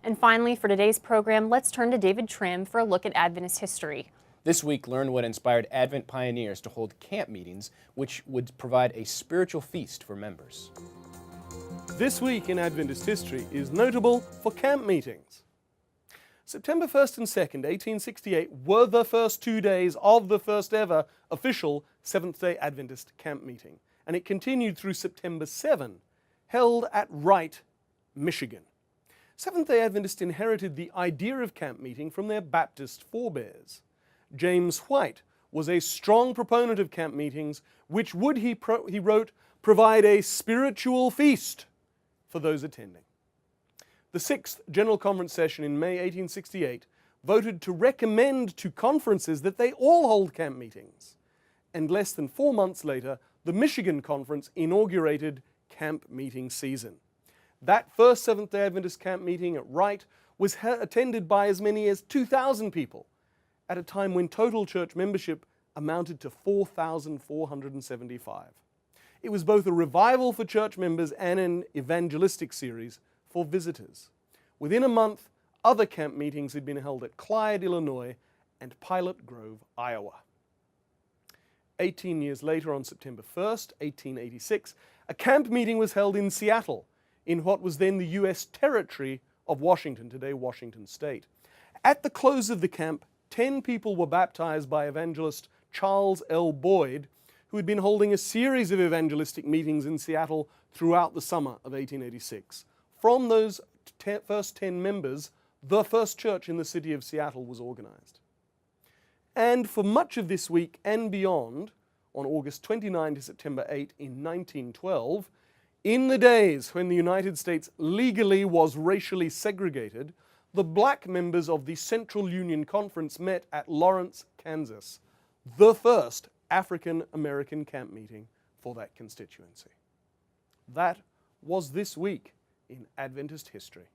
And finally, for today's program, let's turn to David Trim for a look at Adventist history. This week, learn what inspired Advent pioneers to hold camp meetings, which would provide a spiritual feast for members. This week in Adventist history is notable for camp meetings. September 1st and 2nd, 1868 were the first 2 days of the first ever official Seventh-day Adventist camp meeting, and it continued through September 7, held at Wright, Michigan. Seventh-day Adventists inherited the idea of camp meeting from their Baptist forebears. James White was a strong proponent of camp meetings, which would, he wrote, provide a spiritual feast for those attending. The 6th General Conference session in May 1868 voted to recommend to conferences that they all hold camp meetings. And less than 4 months later, the Michigan Conference inaugurated camp meeting season. That first Seventh-day Adventist camp meeting at Wright was attended by as many as 2,000 people at a time when total church membership amounted to 4,475. It was both a revival for church members and an evangelistic series for visitors. Within a month, other camp meetings had been held at Clyde, Illinois, and Pilot Grove, Iowa. 18 years later, on September 1st, 1886, a camp meeting was held in Seattle, in what was then the U.S. territory of Washington, today Washington State. At the close of the camp, 10 people were baptized by evangelist Charles L. Boyd, who had been holding a series of evangelistic meetings in Seattle throughout the summer of 1886. From those first 10 members, the first church in the city of Seattle was organized. And for much of this week and beyond, on August 29 to September 8 in 1912, in the days when the United States legally was racially segregated, the black members of the Central Union Conference met at Lawrence, Kansas, the first African American camp meeting for that constituency. That was this week in Adventist history.